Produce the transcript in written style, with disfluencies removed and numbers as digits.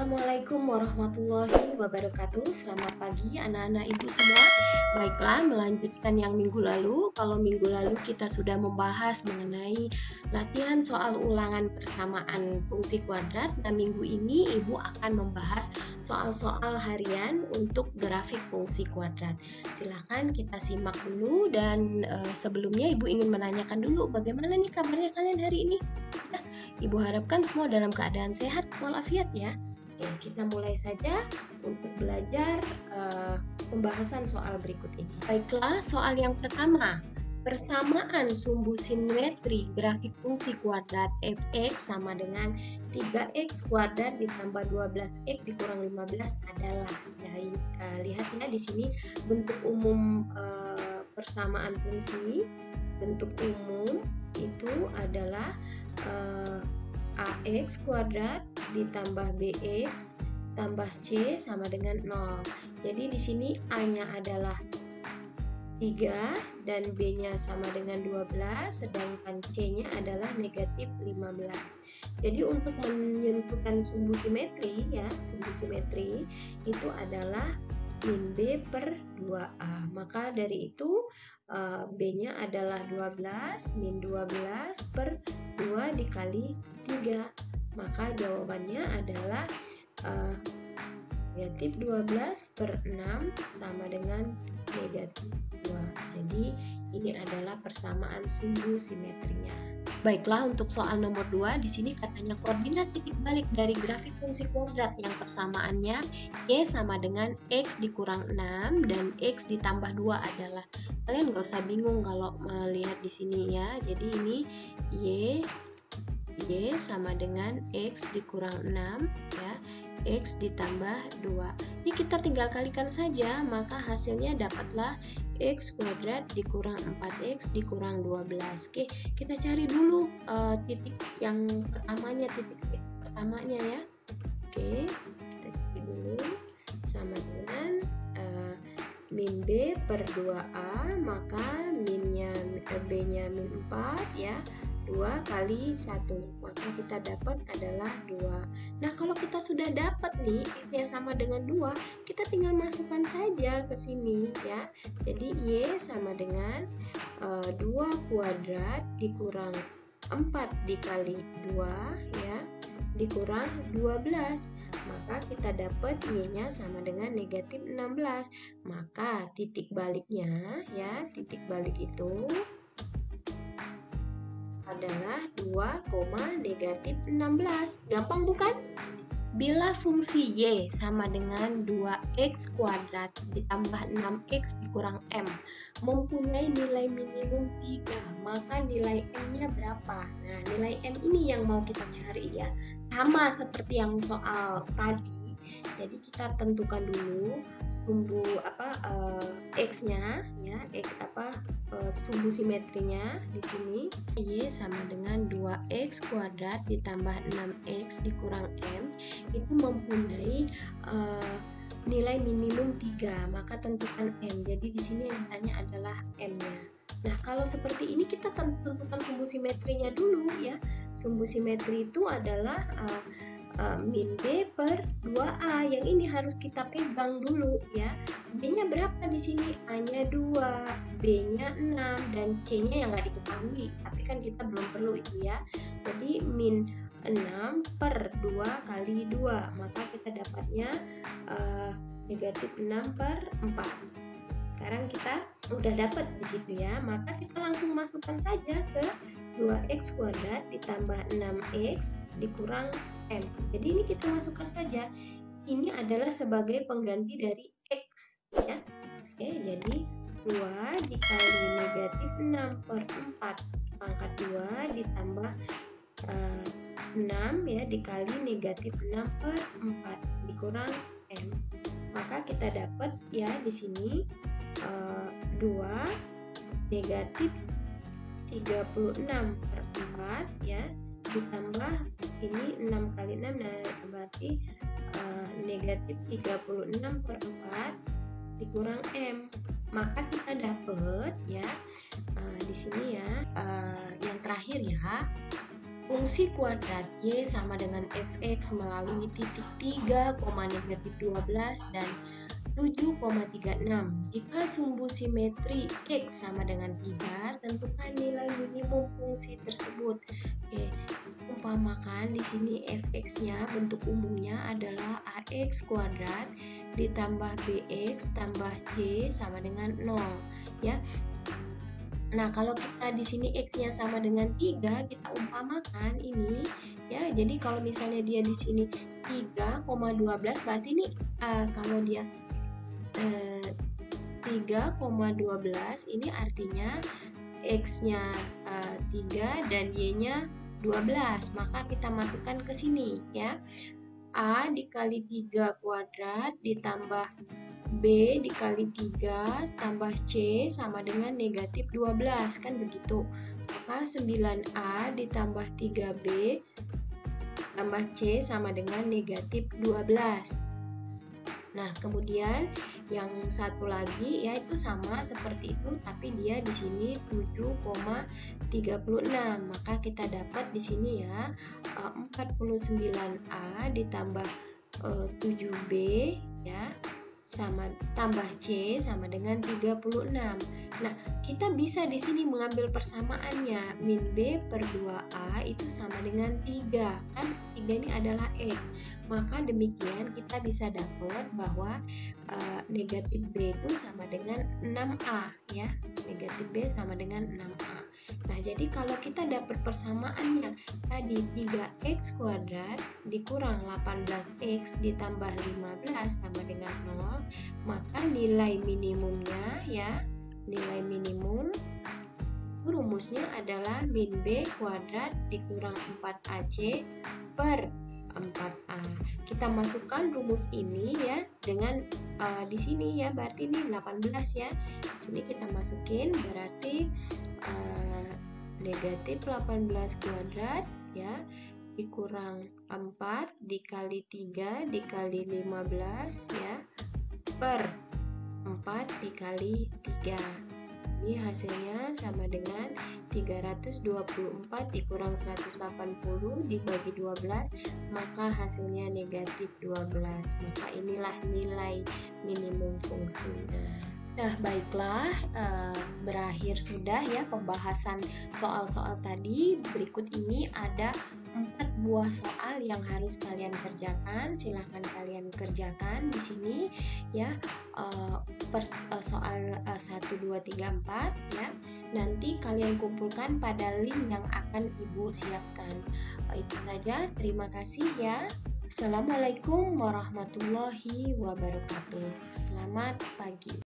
Assalamualaikum warahmatullahi wabarakatuh. Selamat pagi anak-anak ibu semua. Baiklah, melanjutkan yang minggu lalu. Kalau minggu lalu kita sudah membahas mengenai latihan soal ulangan persamaan fungsi kuadrat. Nah, minggu ini ibu akan membahas soal-soal harian untuk grafik fungsi kuadrat. Silahkan kita simak dulu, dan sebelumnya ibu ingin menanyakan dulu, bagaimana nih kabarnya kalian hari ini? Ya, ibu harapkan semua dalam keadaan sehat walafiat ya. Oke, kita mulai saja untuk belajar pembahasan soal berikut ini. Baiklah, soal yang pertama. Persamaan sumbu simetri grafik fungsi kuadrat f(x) sama dengan 3x kuadrat ditambah 12x dikurang 15 adalah. Lihat ya, di sini bentuk umum persamaan fungsi. Bentuk umum itu adalah ax kuadrat ditambah bx tambah c sama dengan 0. Jadi di sini a-nya adalah 3 dan b-nya sama dengan 12, sedangkan c-nya adalah negatif 15. Jadi untuk menentukan sumbu simetri ya, sumbu simetri itu adalah min b per 2a. Maka dari itu b-nya adalah 12 min 12 per 2 dikali 3. Maka jawabannya adalah negatif 12 per 6 sama dengan negatif 2. Jadi ini adalah persamaan sumbu simetrinya. Baiklah, untuk soal nomor 2, di sini katanya koordinat titik balik dari grafik fungsi kuadrat yang persamaannya y sama dengan x dikurang 6 dan x ditambah 2 adalah. Kalian nggak usah bingung kalau melihat di sini ya. Jadi ini y sama dengan x dikurang 6 ya, x ditambah 2. Ini kita tinggal kalikan saja, maka hasilnya dapatlah x kuadrat dikurang 4x dikurang 12. Oke, kita cari dulu titik yang pertamanya, ya. Oke, kita cari dulu sama dengan min b per 2a, maka b-nya min 4 ya. 2 kali 1, maka kita dapat adalah 2. Nah, kalau kita sudah dapat nih x-nya sama dengan 2, kita tinggal masukkan saja ke sini ya. Jadi y sama dengan 2 kuadrat dikurang 4 dikali 2 ya, dikurang 12. Maka kita dapat y-nya sama dengan negatif 16. Maka titik baliknya ya, titik balik itu adalah 2, negatif 16. Gampang bukan? Bila fungsi y sama dengan 2x kuadrat ditambah 6x dikurang m mempunyai nilai minimum 3, maka nilai m-nya berapa? Nah, nilai m ini yang mau kita cari ya. Sama seperti yang soal tadi. Jadi kita tentukan dulu sumbu x-nya ya, sumbu simetrinya di sini. Y sama dengan 2x kuadrat ditambah 6x dikurang m itu mempunyai nilai minimum 3, maka tentukan m. Jadi di sini yang ditanya adalah m-nya. Nah, kalau seperti ini kita tentukan sumbu simetrinya dulu ya. Sumbu simetri itu adalah min b per 2a. Yang ini harus kita pegang dulu ya. B-nya berapa di sini? A-nya 2, B-nya 6 dan C-nya yang nggak diketahui. Tapi kan kita belum perlu itu ya. Jadi min 6 per 2 kali 2, maka kita dapatnya negatif 6 per 4. Sekarang kita udah dapat di situ ya. Maka kita langsung masukkan saja ke 2x kuadrat ditambah 6x dikurang m. Jadi ini kita masukkan saja. Ini adalah sebagai pengganti dari x ya. Oke, jadi 2 dikali negatif 6 per 4 pangkat 2 ditambah 6 ya dikali negatif 6 per 4 dikurang m. Maka kita dapat ya di sini 2 negatif 36 per 4 ya ditambah ini 6 kali 6 berarti negatif 36 per 4 dikurang m. Maka kita dapat ya di sini ya yang terakhir ya, Fungsi kuadrat Y sama dengan fx melalui titik 3, negatif 12 dan 7,36. Jika sumbu simetri X sama dengan 3, tentukan nilai minimum fungsi tersebut. Oke, umpamakan di sini fx-nya bentuk umumnya adalah ax kuadrat ditambah bx tambah c sama dengan 0, ya. Nah, kalau kita di sini X-nya sama dengan 3, kita umpamakan ini ya. Jadi kalau misalnya dia di sini 3,12 berarti ini kalau dia 3,12 ini artinya X-nya 3 dan Y-nya 12. Maka kita masukkan ke sini ya. A dikali 3 kuadrat ditambah B dikali 3 tambah C sama dengan negatif 12, kan begitu. Maka 9A ditambah 3B tambah C sama dengan negatif 12. Nah, kemudian yang satu lagi yaitu sama seperti itu, tapi dia di sini 7,36. Maka kita dapat di sini ya 49A ditambah 7B ya sama tambah C sama dengan 36. Nah, kita bisa di sini mengambil persamaannya. Min B per 2A itu sama dengan 3. Kan 3 ini adalah X. Maka demikian kita bisa dapat bahwa negatif B itu sama dengan 6A ya. Negatif B sama dengan 6A. Nah, jadi kalau kita dapat persamaannya tadi 3x kuadrat dikurang 18x ditambah 15 sama dengan 0, maka nilai minimumnya ya, nilai minimum rumusnya adalah min b kuadrat dikurang 4ac per 4a. Kita masukkan rumus ini ya dengan di sini ya, berarti ini 18 ya. Di sini kita masukin berarti negatif 18 kuadrat ya dikurang 4 dikali 3 dikali 15 ya per 4 dikali 3. Ini hasilnya sama dengan 324 dikurang 180 dibagi 12, maka hasilnya negatif 12. Maka inilah nilai minimum fungsinya. Nah, baiklah, berakhir sudah ya pembahasan soal-soal tadi. Berikut ini ada 4 buah soal yang harus kalian kerjakan. Silahkan kalian kerjakan di sini ya. Soal 1, 2, 3, 4 ya. Nanti kalian kumpulkan pada link yang akan Ibu siapkan. Itu saja, terima kasih ya. Assalamualaikum warahmatullahi wabarakatuh. Selamat pagi.